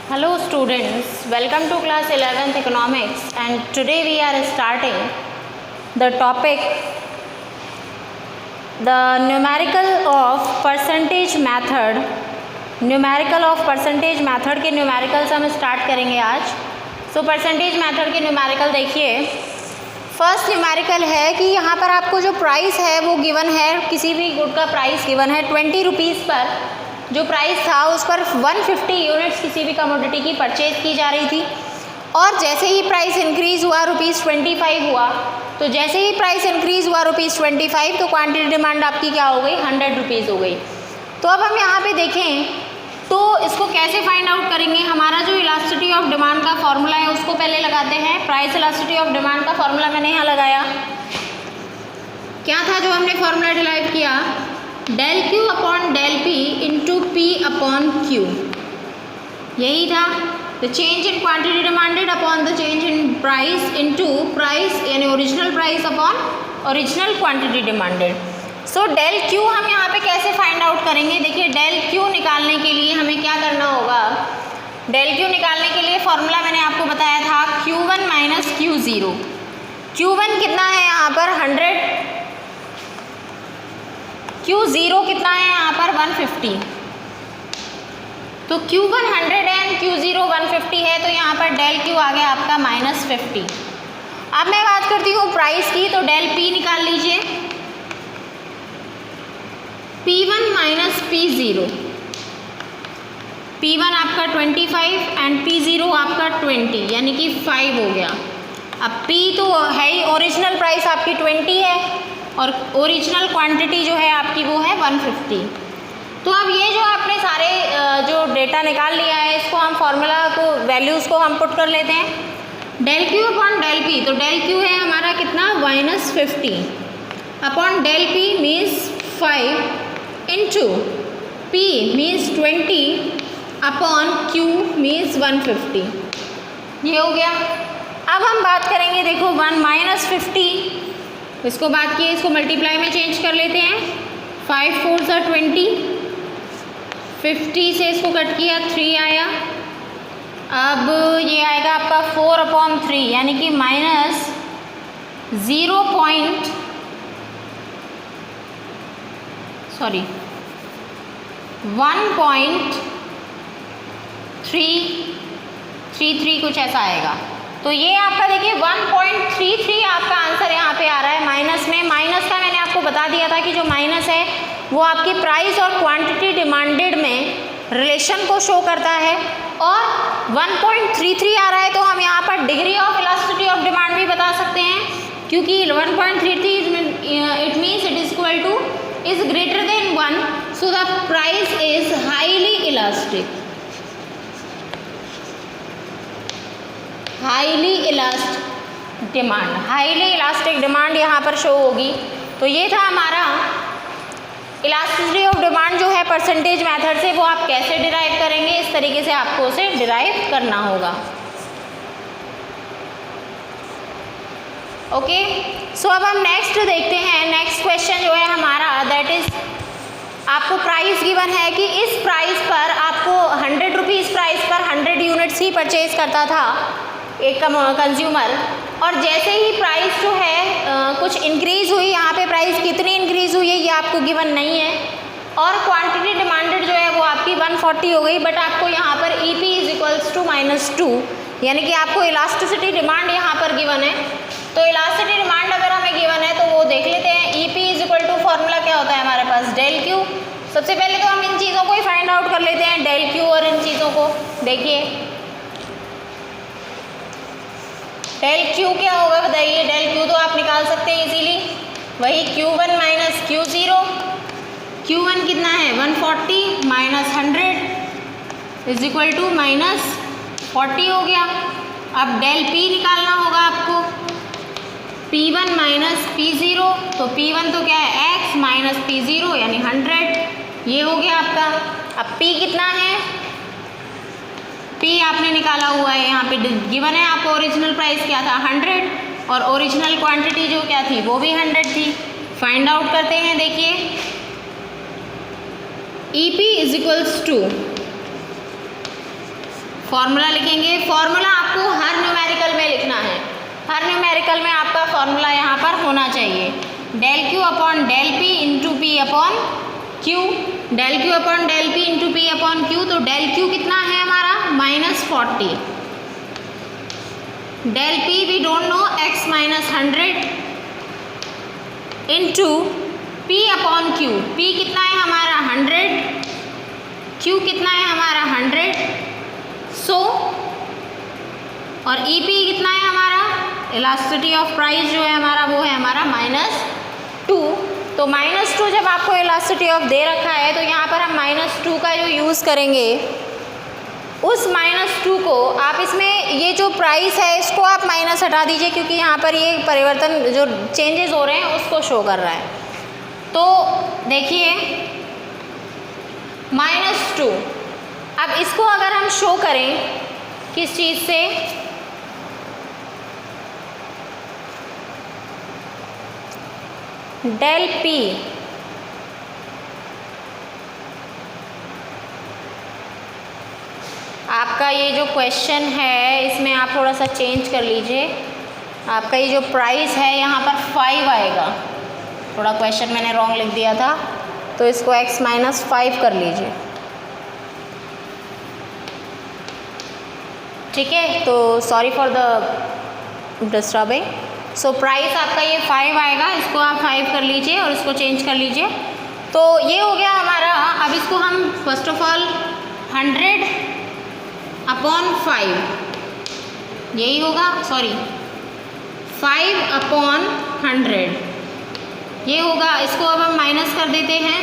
Hello students, welcome to class 11th economics, and today we are starting the topic the numerical of percentage method. numerical of percentage method के numerical हम start करेंगे आज. so percentage method के numerical देखिए. First numerical है कि यहाँ पर आपको जो प्राइस है वो गिवन है, किसी भी गुड का प्राइस गिवन है 20 रुपीज़ पर. जो प्राइस था उस पर 150 यूनिट्स किसी भी कमोडिटी की परचेज की जा रही थी, और जैसे ही प्राइस इंक्रीज़ हुआ ₹25 हुआ, तो जैसे ही प्राइस इंक्रीज़ हुआ ₹25 तो क्वांटिटी डिमांड आपकी क्या हो गई, 100 रुपीज़ हो गई. तो अब हम यहाँ पे देखें तो इसको कैसे फाइंड आउट करेंगे. हमारा जो इलास्टिसिटी ऑफ डिमांड का फॉर्मूला है उसको पहले लगाते हैं. प्राइस इलास्टिसिटी ऑफ डिमांड का फॉर्मूला मैंने यहाँ लगाया. क्या था जो हमने फॉर्मूला डिराइव किया, del Q upon del P into P upon q, यही था. The change in quantity demanded upon the change in price into price यानी original price upon original quantity demanded. So del q हम यहाँ पे कैसे find out करेंगे. देखिए del Q निकालने के लिए हमें क्या करना होगा. डेल क्यू निकालने के लिए फॉर्मूला मैंने आपको बताया था Q1 माइनस Q0. Q1 कितना है यहाँ पर 100, Q0 कितना है यहाँ पर 150. तो Q1 100 है, Q0 150 है, तो यहाँ पर डेल क्यू आ गया आपका -50. अब मैं बात करती हूँ प्राइस की, तो डेल पी निकाल लीजिए. P1 माइनस P0, P1 आपका 25 एंड P0 आपका 20 यानी कि 5 हो गया. अब P तो है ही, ओरिजिनल प्राइस आपकी 20 है और ओरिजिनल क्वांटिटी जो है आपकी वो है 150. तो अब ये जो आपने सारे जो डेटा निकाल लिया है इसको हम फॉर्मूला को वैल्यूज़ को हम पुट कर लेते हैं. Del Q upon del P, तो डेल क्यू है हमारा कितना -50 upon del P means 5 into P means 20 upon Q means 150. ये हो गया. अब हम बात करेंगे, देखो 1 माइनस 50, इसको बात किए, इसको मल्टीप्लाई में चेंज कर लेते हैं. 5 4 सा 20, 50 से इसको कट किया 3 आया. अब ये आएगा आपका 4/3 यानी कि माइनस 1.333 कुछ ऐसा आएगा. तो ये आपका देखिए 1.33 आपका आंसर यहाँ पे आ रहा है माइनस में. माइनस का मैंने आपको बता दिया था कि जो माइनस है वो आपकी प्राइस और क्वांटिटी डिमांडेड में रिलेशन को शो करता है, और 1.33 आ रहा है तो हम यहाँ पर degree of elasticity of demand भी बता सकते हैं, क्योंकि 1.33 it means it is equal to is greater than 1, so the price is highly elastic. highly elastic demand, highly elastic demand यहाँ पर शो होगी. तो ये था हमारा इलास्टिसिटी ऑफ डिमांड जो है परसेंटेज मेथड से, वो आप कैसे डिराइव करेंगे, इस तरीके से आपको उसे डिराइव करना होगा. ओके, सो अब हम नेक्स्ट देखते हैं. नेक्स्ट क्वेश्चन जो है हमारा दैट इज, आपको प्राइस गिवन है कि इस प्राइस पर आपको 100 रुपीज़ प्राइस पर 100 यूनिट्स ही परचेज करता था एक कंज्यूमर, और जैसे ही प्राइस जो है कुछ इंक्रीज़ हुई, यहाँ पे प्राइस कितनी इंक्रीज़ हुई है ये आपको गिवन नहीं है, और क्वांटिटी डिमांडेड जो है वो आपकी 140 हो गई. बट आपको यहाँ पर EP इज इक्वल्स टू -2 यानी कि आपको इलास्टिसिटी डिमांड यहाँ पर गिवन है. तो इलास्टिसिटी डिमांड अगर हमें गिवन है तो वो देख लेते हैं. EP is equal to formula क्या होता है हमारे पास, डेल क्यू. सबसे पहले तो हम इन चीज़ों को ही फाइंड आउट कर लेते हैं, डेल क्यू और इन चीज़ों को. देखिए डेल क्यू क्या होगा बताइए. डेल क्यू तो आप निकाल सकते हैं इजीली, वही Q1 माइनस Q0. Q1 कितना है 140 माइनस 100 इज इक्वल टू -40 हो गया. अब डेल P निकालना होगा आपको. P1 माइनस P0, तो P1 तो क्या है X माइनस P0 यानी 100. ये हो गया आपका. अब P कितना है, P आपने निकाला हुआ है, यहाँ पे गिवन है आपको. ओरिजिनल प्राइस क्या था 100 और ओरिजिनल क्वांटिटी जो क्या थी वो भी 100 थी. फाइंड आउट करते हैं. देखिए EP is equals to formula लिखेंगे। फॉर्मूला आपको हर न्यूमेरिकल में लिखना है, हर न्यूमेरिकल में आपका फॉर्मूला यहाँ पर होना चाहिए। Del Q upon del P into P upon Q, del Q upon del P into P upon Q. तो डेल क्यू कितना है हमारा -40, del P we don't know x minus 100 into P upon Q. P कितना है हमारा 100, Q कितना है हमारा 100, सो और ई पी कितना है हमारा, इलास्टिसिटी ऑफ प्राइस जो है हमारा वो है हमारा -2। तो -2 जब आपको इलास्टिसिटी ऑफ दे रखा है तो यहाँ पर हम -2 का जो यूज़ करेंगे, उस -2 को आप इसमें ये जो प्राइस है इसको आप माइनस हटा दीजिए, क्योंकि यहाँ पर ये परिवर्तन जो चेंजेस हो रहे हैं उसको शो कर रहा है। तो देखिए -2, अब इसको अगर हम शो करें किस चीज़ से, डेल पी आपका ये जो क्वेश्चन है इसमें आप थोड़ा सा चेंज कर लीजिए। आपका ये जो प्राइस है यहाँ पर 5 आएगा, थोड़ा क्वेश्चन मैंने रॉन्ग लिख दिया था, तो इसको x माइनस 5 कर लीजिए, ठीक है। तो sorry for the disturbing. So price आपका ये 5 आएगा, इसको आप 5 कर लीजिए और इसको चेंज कर लीजिए। तो ये हो गया हमारा। अब इसको हम फर्स्ट ऑफ ऑल 100 अपॉन 5 यही होगा, सॉरी 5 अपॉन 100 ये होगा। इसको अब हम माइनस कर देते हैं,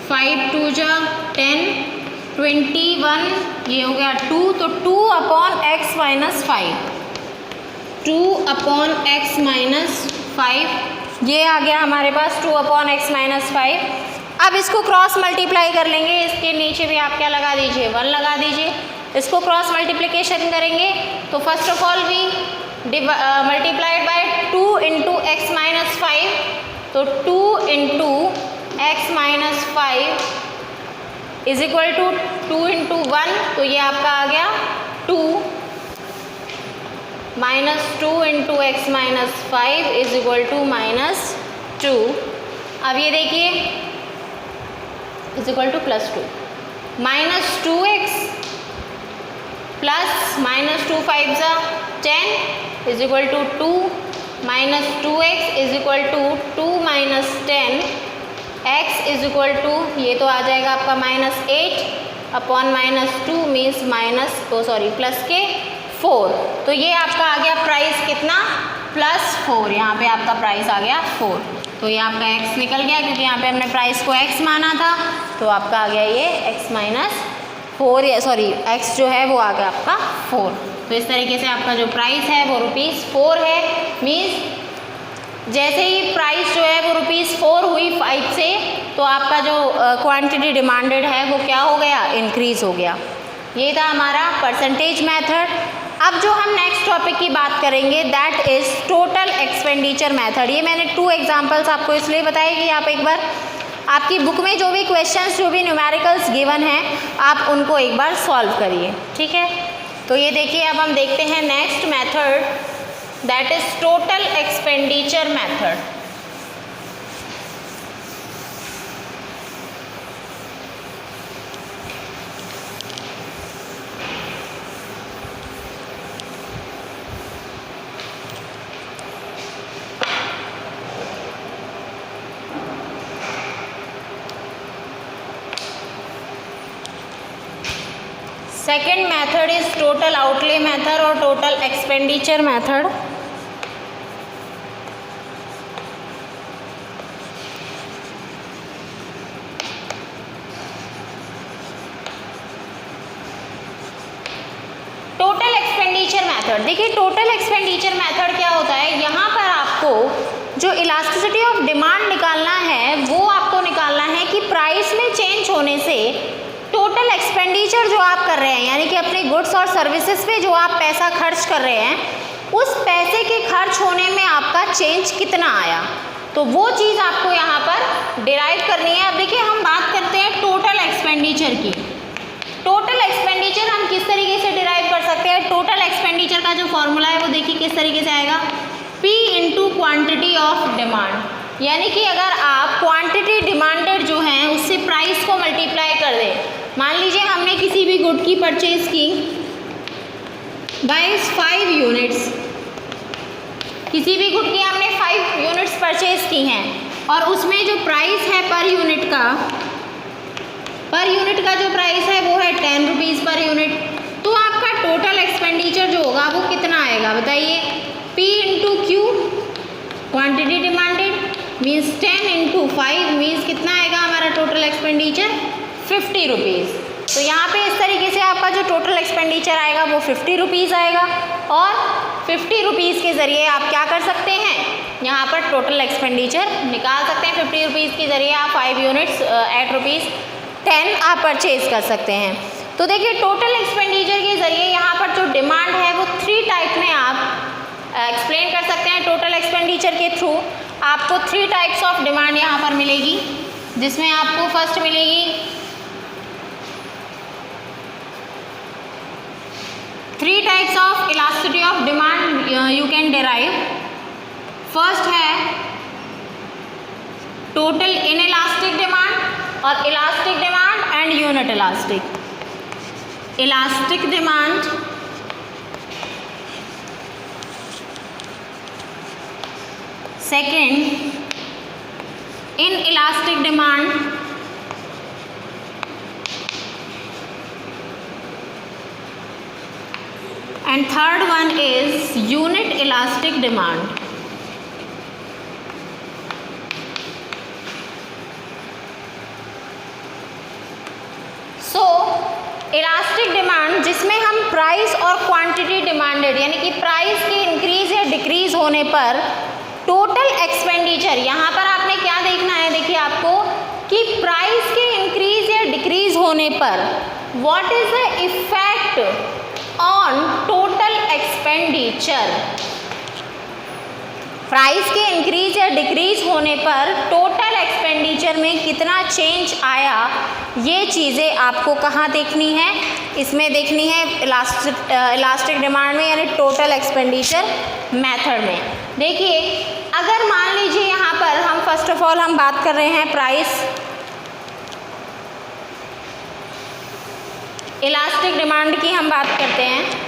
5 2 जा 10, 21 ये हो गया 2, तो 2 upon x minus 5, 2 upon x minus 5 ये आ गया हमारे पास 2 अपॉन x माइनस 5। अब इसको क्रॉस मल्टीप्लाई कर लेंगे, इसके नीचे भी आप क्या लगा दीजिए 1 लगा दीजिए। इसको क्रॉस मल्टीप्लिकेशन करेंगे तो first of all we multiplied by 2 into X minus 5, तो 2 into X minus 5 is equal to 2 into 1, तो ये आपका आ गया 2 minus 2 into X minus 5 is equal to -2। अब ये देखिए is equal to +2, -2x plus -2 5 जा 10 is equal to 2, -2x is equal to 2 minus 10 x is equal to ये तो आ जाएगा आपका -8 अपॉन -2 मीन्स प्लस के 4। तो ये आपका आ गया प्राइस कितना +4, यहाँ पे आपका प्राइस आ गया 4। तो ये आपका x निकल गया, क्योंकि यहाँ पे हमने प्राइस को x माना था, तो आपका आ गया ये x माइनस 4 या सॉरी x जो है वो आ गया आपका 4। तो इस तरीके से आपका जो प्राइस है वो ₹4 है। मीन्स जैसे ही प्राइस जो है वो ₹4 हुई 5 से, तो आपका जो क्वांटिटी डिमांडेड है वो क्या हो गया, इंक्रीज हो गया। ये था हमारा परसेंटेज मेथड। अब जो हम नेक्स्ट टॉपिक की बात करेंगे that is total expenditure method. ये मैंने 2 एग्जांपल्स आपको इसलिए बताए कि आप एक बार आपकी बुक में जो भी क्वेश्चंस जो भी न्यूमेरिकल्स गिवन हैं आप उनको एक बार सॉल्व करिए, ठीक है। तो ये देखिए अब हम देखते हैं next method that is total expenditure method. Second method is total outlay method और total expenditure method. Total expenditure method, देखिए टोटल एक्सपेंडिचर मेथड क्या होता है, यहाँ पर आपको जो इलास्टिसिटी ऑफ डिमांड निकालना है वो आपको निकालना है कि प्राइस में चेंज होने से टोटल एक्सपेंडिचर जो आप कर रहे हैं, यानी कि अपने गुड्स और सर्विसेज पे जो आप पैसा खर्च कर रहे हैं, उस पैसे के खर्च होने में आपका चेंज कितना आया, तो वो चीज़ आपको यहाँ पर डिराइव करनी है। अब देखिए हम बात करते हैं टोटल एक्सपेंडिचर की। टोटल एक्सपेंडिचर हम किस तरीके से डिराइव कर सकते हैं? टोटल एक्सपेंडिचर का जो फॉर्मूला है वो देखिए किस तरीके से आएगा, P into quantity of demand. यानी कि अगर आप क्वांटिटी डिमांडेड जो है उससे प्राइस को मल्टीप्लाई कर दें, मान लीजिए हमने किसी भी गुड की परचेज की बाय 5 यूनिट्स, किसी भी गुड की हमने 5 यूनिट्स परचेज की हैं और उसमें जो प्राइस है पर यूनिट का जो प्राइस है वो है 10 रुपीज़ पर यूनिट, तो आपका टोटल एक्सपेंडिचर जो होगा वो कितना आएगा बताइए? P into Q quantity demanded means 10 into 5 means कितना आएगा हमारा टोटल एक्सपेंडिचर? 50 रुपीज़। तो यहाँ पे इस तरीके से आपका जो टोटल एक्सपेंडिचर आएगा वो 50 रुपीज़ आएगा और 50 रुपीज़ के ज़रिए आप क्या कर सकते हैं, यहाँ पर टोटल एक्सपेंडिचर निकाल सकते हैं। 50 रुपीज़ के ज़रिए आप 5 यूनिट्स एट ₹10 आप परचेज़ कर सकते हैं। तो देखिए टोटल एक्सपेंडिचर के ज़रिए यहाँ पर जो डिमांड है वो 3 टाइप में आप एक्सप्लेन कर सकते हैं। टोटल एक्सपेंडिचर के थ्रू आपको 3 टाइप्स ऑफ डिमांड यहाँ पर मिलेगी, जिसमें आपको फर्स्ट मिलेगी 3 types of elasticity of demand you can derive. First है टोटल इन इलास्टिक डिमांड और elastic demand and unit elastic demand, second in elastic demand, and third one is unit elastic demand. So elastic demand जिसमें हम price और quantity demanded यानी कि price के increase या decrease होने पर टोटल एक्सपेंडिचर, यहाँ पर आपने क्या देखना है, देखिए आपको कि प्राइस के इंक्रीज या डिक्रीज होने पर what is the effect on total expenditure. Price के इंक्रीज या डिक्रीज होने पर टोटल एक्सपेंडिचर में कितना चेंज आया, ये चीज़ें आपको कहाँ देखनी है, इसमें देखनी है इलास्टिक डिमांड में यानी टोटल एक्सपेंडिचर मेथड में। देखिए अगर मान लीजिए यहाँ पर हम फर्स्ट ऑफ ऑल हम बात कर रहे हैं प्राइस इलास्टिक डिमांड की हम बात करते हैं।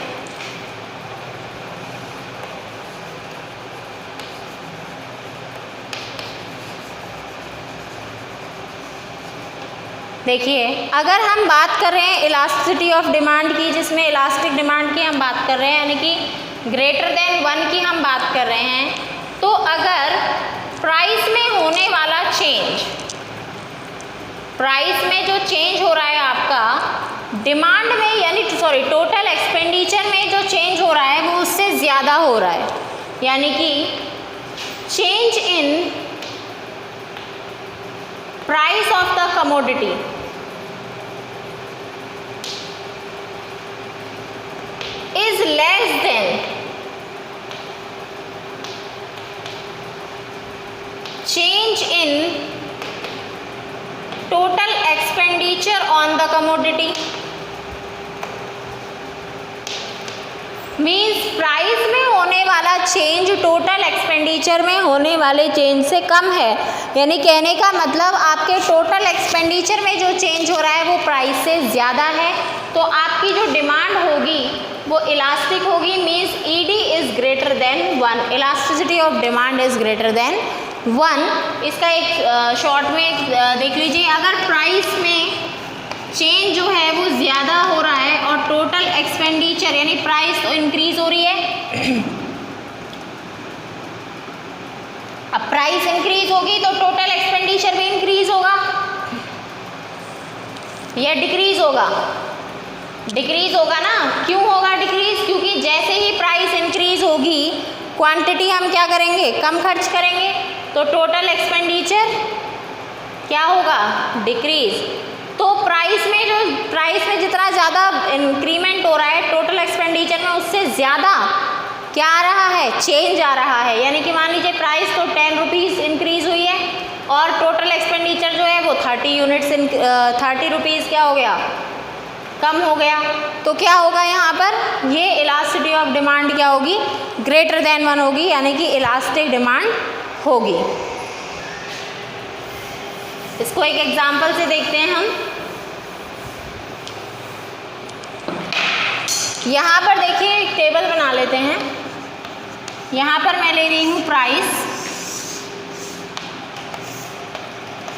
देखिए अगर हम बात कर रहे हैं इलास्टिसिटी ऑफ डिमांड की, जिसमें इलास्टिक डिमांड की हम बात कर रहे हैं यानी कि ग्रेटर देन 1 की हम बात कर रहे हैं, तो अगर प्राइस में होने वाला चेंज, प्राइस में जो चेंज हो रहा है आपका डिमांड में यानी टोटल एक्सपेंडिचर में जो चेंज हो रहा है वो उससे ज़्यादा हो रहा है, यानी कि change in price of the commodity is less than change in total expenditure on the commodity, means price में होने वाला चेंज टोटल एक्सपेंडिचर में होने वाले चेंज से कम है। यानी कहने का मतलब आपके टोटल एक्सपेंडिचर में जो चेंज हो रहा है वो प्राइस से ज़्यादा है, तो आपकी जो डिमांड होगी वो इलास्टिक होगी, means ED is greater than 1, elasticity of demand is greater than 1। इसका एक शॉर्ट में देख लीजिए, अगर प्राइस में चेंज जो है वो ज़्यादा हो रहा है और टोटल एक्सपेंडिचर यानी प्राइस तो इंक्रीज हो रही है, अब प्राइस इंक्रीज होगी तो टोटल एक्सपेंडिचर भी इंक्रीज होगा या डिक्रीज होगा? डिक्रीज होगा ना। क्यों होगा डिक्रीज? क्योंकि जैसे ही प्राइस इंक्रीज होगी क्वांटिटी हम क्या करेंगे, कम खर्च करेंगे, तो टोटल एक्सपेंडिचर क्या होगा, डिक्रीज। तो प्राइस में जितना ज़्यादा इंक्रीमेंट हो रहा है टोटल एक्सपेंडिचर में, उससे ज़्यादा क्या आ रहा है, चेंज आ रहा है। यानी कि मान लीजिए प्राइस तो 10 रुपीज़ इंक्रीज़ हुई है और टोटल एक्सपेंडिचर जो है वो 30 रुपीज़ क्या हो गया, कम हो गया, तो क्या होगा यहाँ पर, ये इलास्टिसिटी ऑफ डिमांड क्या होगी, ग्रेटर देन 1 होगी, यानी कि इलास्टिक डिमांड होगी। इसको एक एग्जाम्पल से देखते हैं हम। यहाँ पर देखिए एक टेबल बना लेते हैं। यहाँ पर मैं ले रही हूँ प्राइस,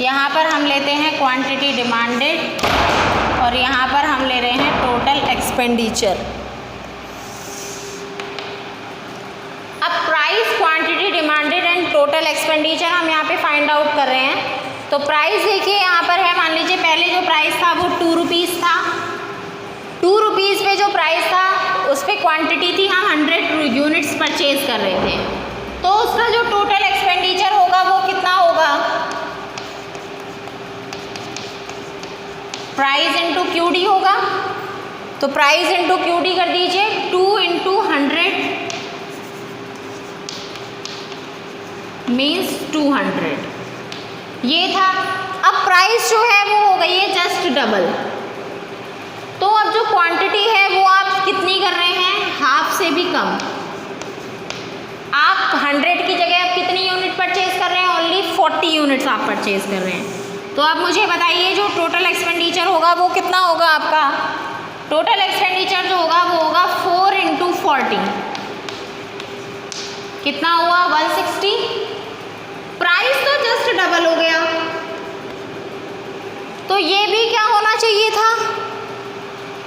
यहाँ पर हम लेते हैं क्वांटिटी डिमांडेड, और यहाँ पर हम ले रहे हैं टोटल एक्सपेंडिचर। अब price, quantity demanded and total expenditure हम यहाँ पे फाइंड आउट कर रहे हैं। तो प्राइस देखिए यहाँ पर है, मान लीजिए पहले जो प्राइस था वो 2 रुपीज़ था। 2 रुपीज़ पे जो प्राइस था उस पर क्वान्टिटी थी, हम 100 यूनिट्स परचेज कर रहे थे, तो उसका जो टोटल एक्सपेंडिचर होगा वो कितना होगा, प्राइस इंटू QD होगा। तो प्राइस इंटू QD कर दीजिए, 2 इंटू 100 मीन्स 200, ये था। अब प्राइस जो है वो हो गई है जस्ट डबल, तो अब जो क्वांटिटी है वो आप कितनी कर रहे हैं, हाफ से भी कम। आप 100 की जगह आप कितनी यूनिट परचेज कर रहे हैं, ओनली 40 यूनिट्स आप परचेज कर रहे हैं। तो आप मुझे बताइए जो टोटल एक्सपेंडिचर होगा वो कितना होगा आपका, टोटल एक्सपेंडिचर जो होगा वो होगा 4 इंटू 40, कितना हुआ 160। प्राइस तो जस्ट डबल हो गया, तो ये भी क्या होना चाहिए था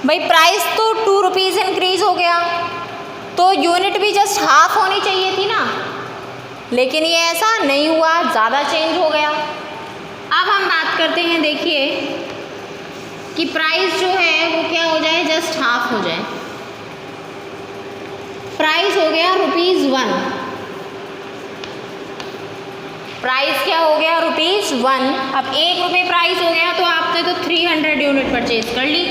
भाई, प्राइस तो 2 रुपीज़ इंक्रीज हो गया, तो यूनिट भी जस्ट हाफ होनी चाहिए थी ना, लेकिन ये ऐसा नहीं हुआ, ज़्यादा चेंज हो गया। अब हम बात करते हैं, देखिए कि प्राइस जो है वो क्या हो जाए, जस्ट हाफ हो जाए। प्राइस हो गया ₹1, प्राइस क्या हो गया ₹1। अब 1 रुपये प्राइस हो गया, तो आपने तो 300 यूनिट परचेज कर ली,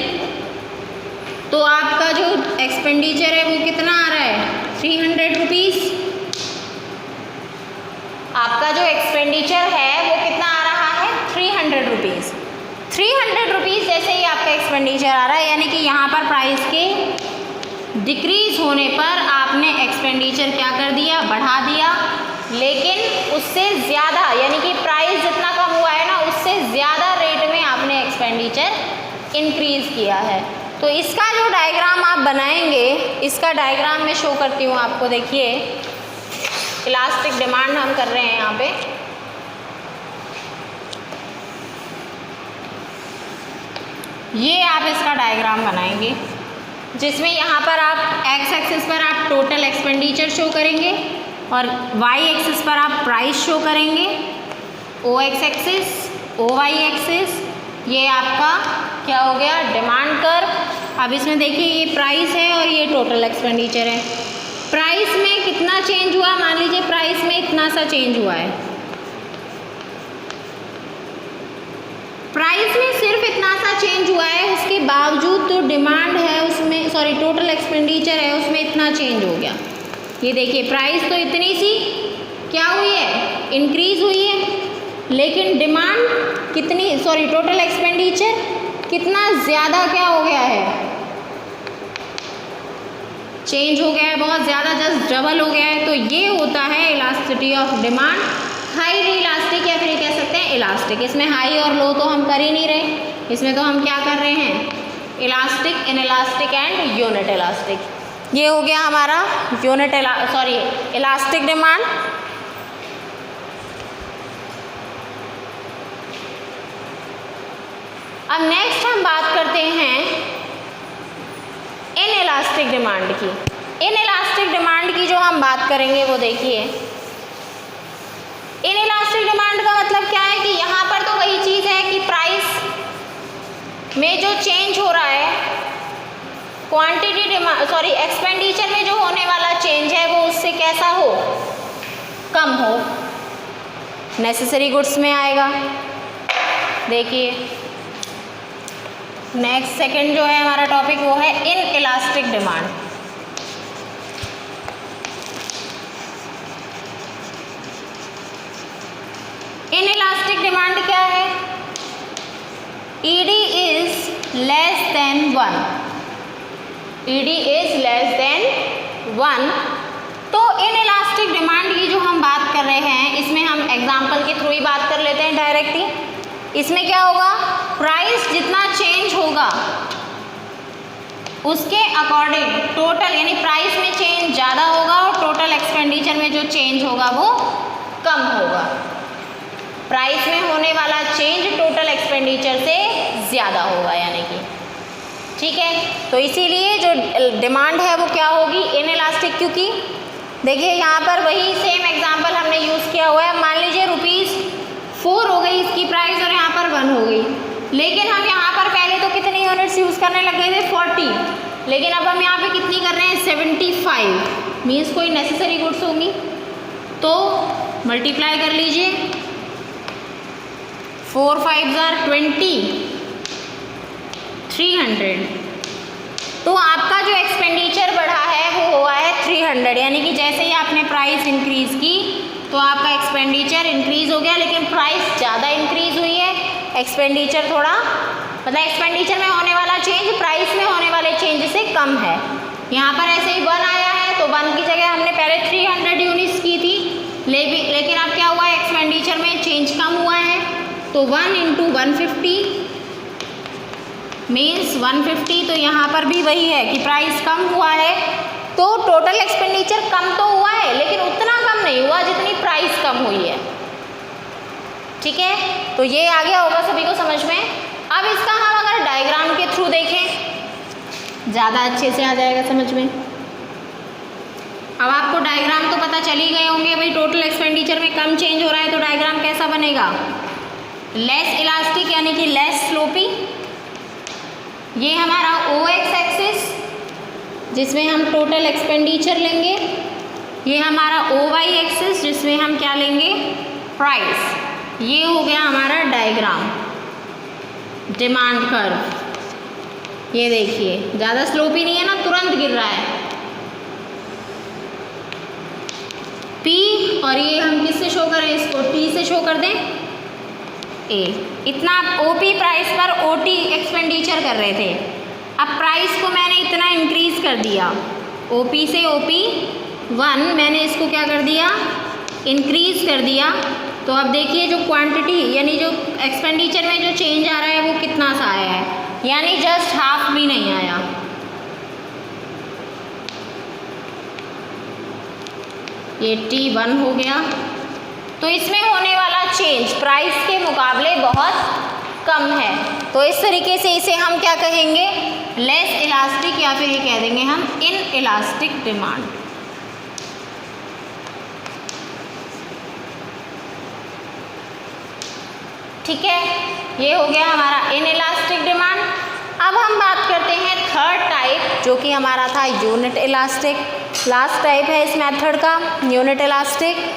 तो आपका जो एक्सपेंडिचर है वो कितना आ रहा है, 300 रुपीज़। आपका जो एक्सपेंडिचर है वो कितना आ रहा है, 300 रुपीज़। 300 रुपीज़ जैसे ही आपका एक्सपेंडिचर आ रहा है, यानी कि यहाँ पर प्राइस के डिक्रीज होने पर आपने एक्सपेंडिचर क्या कर दिया, बढ़ा दिया, लेकिन उससे ज़्यादा, यानी कि प्राइस जितना कम हुआ है ना, उससे ज़्यादा रेट में आपने एक्सपेंडिचर इंक्रीज़ किया है। तो इसका जो डायग्राम आप बनाएंगे, इसका डायग्राम मैं शो करती हूँ आपको। देखिए इलास्टिक डिमांड हम कर रहे हैं यहाँ पे, ये आप इसका डायग्राम बनाएंगे, जिसमें यहाँ पर आप एक्स एक्सिस पर आप टोटल एक्सपेंडिचर शो करेंगे और वाई एक्सिस पर आप प्राइस शो करेंगे, O X axis, O Y axis, ये आपका क्या हो गया, डिमांड कर्व। अब इसमें देखिए ये प्राइस है और ये टोटल एक्सपेंडिचर है। प्राइस में कितना चेंज हुआ, मान लीजिए प्राइस में इतना सा चेंज हुआ है, प्राइस में सिर्फ इतना सा चेंज हुआ है, उसके बावजूद तो डिमांड है उसमें, सॉरी टोटल एक्सपेंडिचर है उसमें इतना चेंज हो गया। ये देखिए प्राइस तो इतनी सी क्या हुई है, इंक्रीज हुई है, लेकिन डिमांड कितनी, सॉरी टोटल एक्सपेंडिचर कितना ज़्यादा क्या हो गया है, चेंज हो गया है, बहुत ज़्यादा, जस्ट डबल हो गया है। तो ये होता है elasticity of demand, highly elastic या फिर कह सकते हैं इलास्टिक। इसमें हाई और लो तो हम कर ही नहीं रहे, इसमें तो हम क्या कर रहे हैं, elastic, inelastic and unit elastic. ये हो गया हमारा यूनिट इलास्टिक डिमांड। अब नेक्स्ट हम बात करते हैं इनइलास्टिक डिमांड की। इनइलास्टिक डिमांड की जो हम बात करेंगे वो देखिए, इनइलास्टिक डिमांड का मतलब क्या है कि यहाँ पर तो वही चीज़ है कि प्राइस में जो चेंज हो रहा है, क्वांटिटी डिमांड, सॉरी एक्सपेंडिचर में जो होने वाला चेंज है वो उससे कैसा हो, कम हो, नेसेसरी गुड्स में आएगा। देखिए नेक्स्ट सेकंड जो है हमारा टॉपिक वो है इनइलास्टिक डिमांड। इनइलास्टिक डिमांड क्या है, ED is less than than 1, ED is less than 1। तो इन इलास्टिक डिमांड की जो हम बात कर रहे हैं, इसमें हम एग्जाम्पल के थ्रू ही बात कर लेते हैं डायरेक्टली। इसमें क्या होगा, प्राइस जितना चेंज होगा उसके अकॉर्डिंग टोटल, यानी प्राइस में चेंज ज़्यादा होगा और टोटल एक्सपेंडिचर में जो चेंज होगा वो कम होगा। प्राइस में होने वाला चेंज टोटल एक्सपेंडिचर से ज़्यादा होगा, यानी कि ठीक है। तो इसीलिए जो डिमांड है वो क्या होगी, इनइलास्टिक। क्योंकि देखिए यहाँ पर वही सेम एग्जांपल हमने यूज़ किया हुआ है। मान लीजिए ₹4 हो गई इसकी प्राइस और यहाँ पर 1 हो गई, लेकिन हम यहाँ पर पहले तो कितनी यूनिट्स यूज़ करने लग गए थे, 40, लेकिन अब हम यहाँ पे कितनी कर रहे हैं, 75। मीन्स कोई नेसेसरी गुड्स होंगी, तो मल्टीप्लाई कर लीजिए, 4 5 20, 300। तो आपका जो एक्सपेंडिचर बढ़ा है वो हुआ है 300, यानी कि जैसे ही आपने प्राइस इंक्रीज़ की तो आपका एक्सपेंडिचर इंक्रीज़ हो गया, लेकिन प्राइस ज़्यादा इंक्रीज़ हुई है, एक्सपेंडिचर थोड़ा, मतलब एक्सपेंडिचर में होने वाला चेंज प्राइस में होने वाले चेंज से कम है। यहाँ पर ऐसे ही 1 आया है, तो 1 की जगह हमने पहले 300 यूनिट्स की थी, लेकिन अब क्या हुआ है, एक्सपेंडिचर में चेंज कम हुआ है, तो 1 × 150 मीन्स 150। तो यहाँ पर भी वही है कि प्राइस कम हुआ है, तो टोटल एक्सपेंडिचर कम तो हुआ है, लेकिन उतना कम नहीं हुआ जितनी प्राइस कम हुई है। ठीक है, तो ये आ गया होगा सभी को समझ में। अब इसका हम अगर डायग्राम के थ्रू देखें ज़्यादा अच्छे से आ जाएगा समझ में। अब आपको डायग्राम तो पता चल ही गए होंगे, भाई टोटल एक्सपेंडिचर में कम चेंज हो रहा है तो डायग्राम कैसा बनेगा, लेस इलास्टिक यानी कि लेस स्लोपी। ये हमारा OX एक्सिस जिसमें हम टोटल एक्सपेंडिचर लेंगे, ये हमारा OY एक्सिस जिसमें हम क्या लेंगे, प्राइस। ये हो गया हमारा डायग्राम, डिमांड कर्व। ये देखिए ज़्यादा स्लोपी नहीं है ना, तुरंत गिर रहा है P, और ये हम किससे शो करें, इसको T से शो कर दें, A। इतना OP प्राइस पर OT एक्सपेंडिचर कर रहे थे, अब प्राइस को मैंने इतना इंक्रीज़ कर दिया, OP से OP1 मैंने इसको क्या कर दिया, इंक्रीज़ कर दिया। तो अब देखिए जो क्वांटिटी यानी जो एक्सपेंडिचर में जो चेंज आ रहा है वो कितना सा आया है, यानी जस्ट हाफ भी नहीं आया। ये T1 हो गया। तो इसमें होने वाला चेंज प्राइस के मुकाबले बहुत कम है, तो इस तरीके से इसे हम क्या कहेंगे, लेस इलास्टिक, या फिर ये कह देंगे हम इन इलास्टिक डिमांड। ठीक है, ये हो गया हमारा इन इलास्टिक डिमांड। अब हम बात करते हैं थर्ड टाइप, जो कि हमारा था यूनिट इलास्टिक। लास्ट टाइप है इस मेथड का यूनिट इलास्टिक।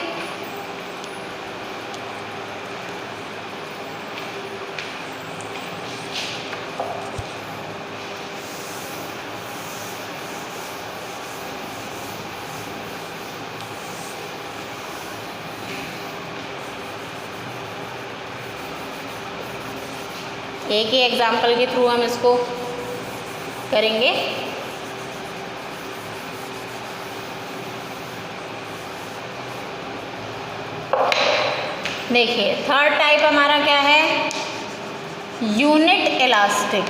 एक ही एग्जाम्पल के थ्रू हम इसको करेंगे। देखिए थर्ड टाइप हमारा क्या है, unit elastic.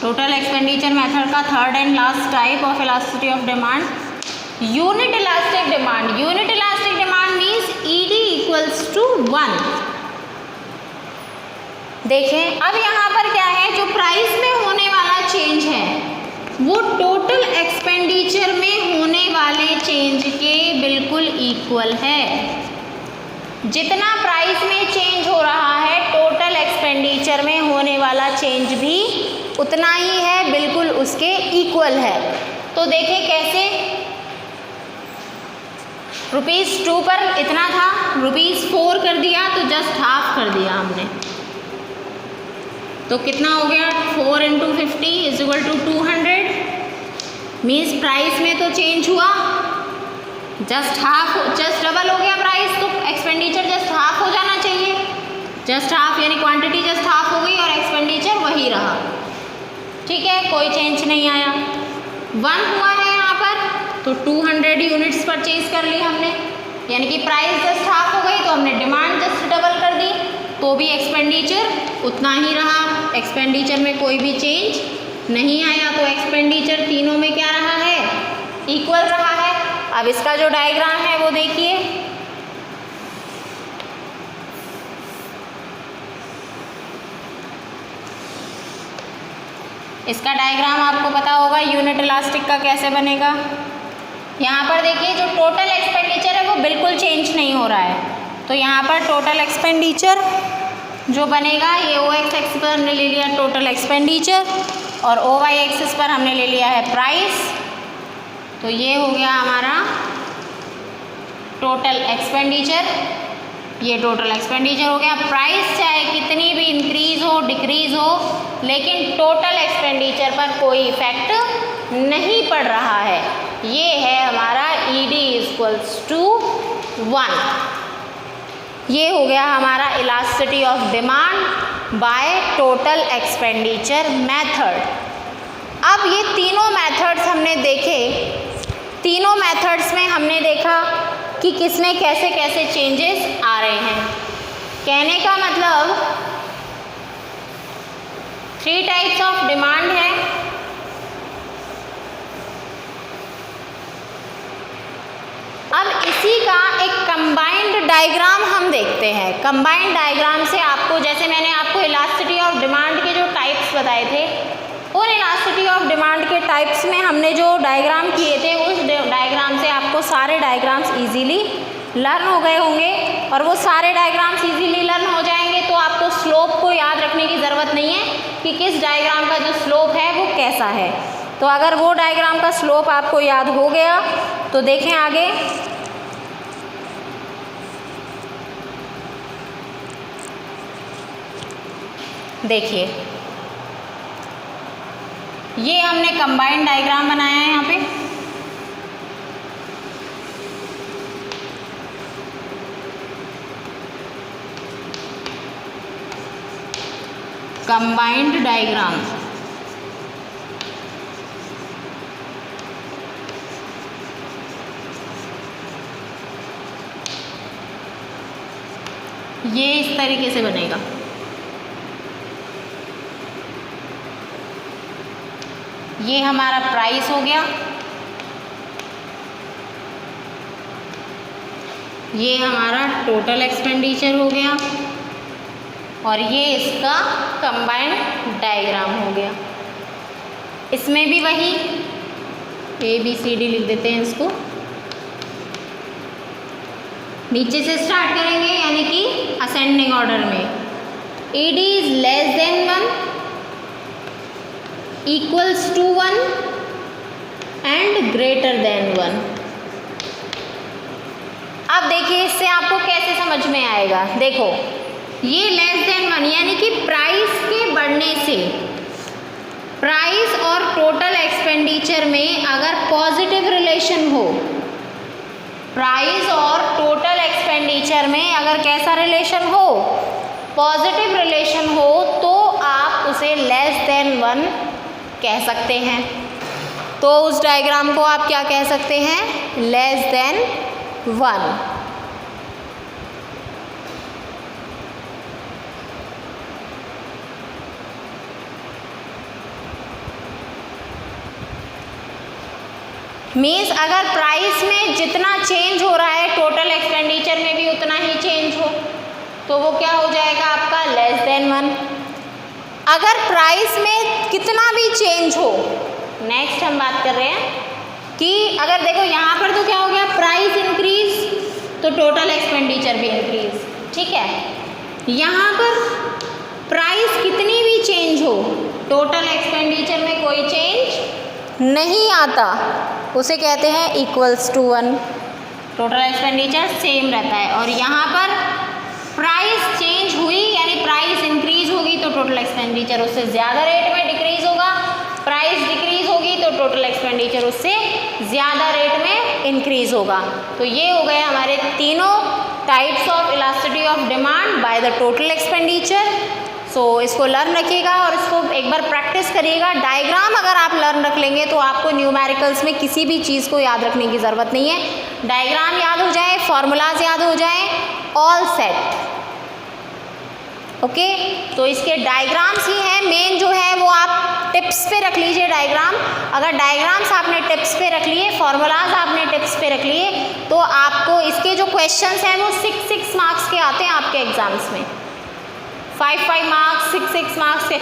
Total expenditure method का third and last type of elasticity of demand, unit elastic demand. Unit elastic demand means ED = 1। देखें अब यहाँ पर क्या है, जो प्राइस में होने वाला चेंज है वो टोटल एक्सपेंडिचर में होने वाले चेंज के बिल्कुल इक्वल है। जितना प्राइस में चेंज हो रहा है टोटल एक्सपेंडिचर में होने वाला चेंज भी उतना ही है, बिल्कुल उसके इक्वल है। तो देखें कैसे, ₹2 पर इतना था, ₹4 कर दिया तो जस्ट हाफ कर दिया हमने, तो कितना हो गया, 4 × 50 = 200। मीन्स प्राइस में तो चेंज हुआ, जस्ट डबल हो गया प्राइस, तो एक्सपेंडिचर जस्ट हाफ हो जाना चाहिए। जस्ट हाफ यानी क्वांटिटी जस्ट हाफ हो ठीक है, कोई चेंज नहीं आया। 1 हुआ है यहाँ पर तो 200 यूनिट्स परचेज कर ली हमने, यानी कि प्राइस जस्ट हाफ हो गई तो हमने डिमांड जस्ट डबल कर दी, तो भी एक्सपेंडिचर उतना ही रहा, एक्सपेंडिचर में कोई भी चेंज नहीं आया। तो एक्सपेंडिचर तीनों में क्या रहा है, इक्वल रहा है। अब इसका जो डायग्राम है वो देखिए, इसका डायग्राम आपको पता होगा यूनिट इलास्टिक का कैसे बनेगा। यहाँ पर देखिए जो टोटल एक्सपेंडिचर है वो बिल्कुल चेंज नहीं हो रहा है, तो यहाँ पर टोटल एक्सपेंडिचर जो बनेगा ये OX एक्सिस पर हमने ले लिया टोटल एक्सपेंडिचर और OY एक्सिस पर हमने ले लिया है प्राइस। तो ये हो गया हमारा टोटल एक्सपेंडिचर, ये टोटल एक्सपेंडिचर हो गया। प्राइस चाहे कितनी भी इंक्रीज हो डिक्रीज हो, लेकिन टोटल एक्सपेंडिचर पर कोई इफेक्ट नहीं पड़ रहा है। ये है हमारा ED = 1। ये हो गया हमारा elasticity of demand by total expenditure method. अब ये तीनों मेथड्स हमने देखे, तीनों मेथड्स में हमने देखा कि किसमें कैसे कैसे चेंजेस आ रहे हैं। कहने का मतलब 3 टाइप्स ऑफ डिमांड है। अब इसी का एक कंबाइंड डायग्राम हम देखते हैं। कंबाइंड डायग्राम से आपको, जैसे मैंने आपको इलास्टिसिटी ऑफ डिमांड के जो टाइप्स बताए थे, उन इलास्टिसिटी ऑफ डिमांड के टाइप्स में हमने जो डायग्राम किए थे, उस डायग्राम से आपको सारे डायग्राम्स इजीली लर्न हो गए होंगे। और वो सारे डायग्राम्स इजीली लर्न हो जाएंगे तो आपको स्लोप को याद रखने की ज़रूरत नहीं है कि किस डायग्राम का जो स्लोप है वो कैसा है। तो अगर वो डायग्राम का स्लोप आपको याद हो गया तो देखें आगे। देखिए ये हमने कंबाइंड डायग्राम बनाया है यहाँ पे। कंबाइंड डायग्राम, ये इस तरीके से बनेगा। ये हमारा प्राइस हो गया, ये हमारा टोटल एक्सपेंडिचर हो गया और ये इसका कंबाइंड डायग्राम हो गया। इसमें भी वही ABCD लिख देते हैं इसको, नीचे से स्टार्ट करेंगे यानी कि असेंडिंग ऑर्डर में। ED < 1 = 1 and > 1। अब देखिए इससे आपको कैसे समझ में आएगा। देखो ये < 1 यानी कि प्राइस के बढ़ने से, प्राइस और टोटल एक्सपेंडिचर में अगर पॉजिटिव रिलेशन हो, प्राइस और टोटल एक्सपेंडिचर में अगर कैसा रिलेशन हो, पॉजिटिव रिलेशन हो, तो आप उसे < 1 कह सकते हैं। तो उस डायग्राम को आप क्या कह सकते हैं, < 1। मीन्स अगर प्राइस में जितना चेंज हो रहा है टोटल एक्सपेंडिचर में भी उतना ही चेंज हो, तो वो क्या हो जाएगा आपका < 1। अगर प्राइस में कितना भी चेंज हो, नेक्स्ट हम बात कर रहे हैं कि अगर देखो यहाँ पर तो क्या हो गया, प्राइस इंक्रीज तो टोटल एक्सपेंडिचर भी इंक्रीज, ठीक है। यहाँ पर प्राइस कितनी भी चेंज हो, टोटल एक्सपेंडिचर में कोई चेंज नहीं आता, उसे कहते हैं =1, टोटल एक्सपेंडिचर सेम रहता है। और यहाँ पर प्राइस चेंज हुई यानी प्राइस इंक्रीज होगी तो टोटल एक्सपेंडिचर उससे ज़्यादा रेट में डिक्रीज होगा, प्राइस डिक्रीज होगी तो टोटल एक्सपेंडिचर उससे ज़्यादा रेट में इंक्रीज होगा। तो ये हो गए हमारे तीनों types of elasticity of demand by the total expenditure. So इसको लर्न रखिएगा और इसको एक बार प्रैक्टिस करिएगा। डायग्राम अगर आप लर्न रख लेंगे तो आपको न्यूमेरिकल्स में किसी भी चीज़ को याद रखने की ज़रूरत नहीं है। डायग्राम याद हो जाए, फॉर्मूलाज याद हो जाए, ऑल सेट। ओके, तो इसके डायग्राम्स ही हैं मेन जो है वो आप टिप्स पे रख लीजिए डायग्राम। अगर डायग्राम्स आपने टिप्स पे रख लिए, फॉर्मूलाज आपने टिप्स पे रख लिए, तो आपको इसके जो क्वेश्चंस हैं वो 6 मार्क्स के आते हैं आपके एग्जाम्स में। 5 मार्क्स, 6 मार्क्स के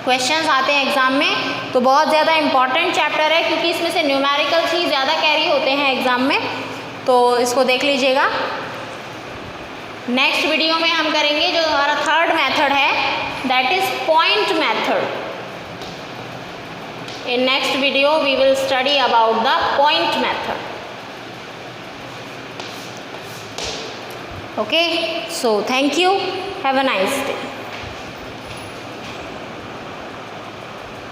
क्वेश्चंस आते हैं एग्ज़ाम में। तो बहुत ज़्यादा इंपॉर्टेंट चैप्टर है क्योंकि इसमें से न्यूमेरिकल्स ही ज़्यादा कैरी होते हैं एग्ज़ाम में, तो इसको देख लीजिएगा। नेक्स्ट वीडियो में हम करेंगे जो हमारा थर्ड मेथड है, that is point method. In next video we will study about the point method. Okay, so thank you, have a nice day.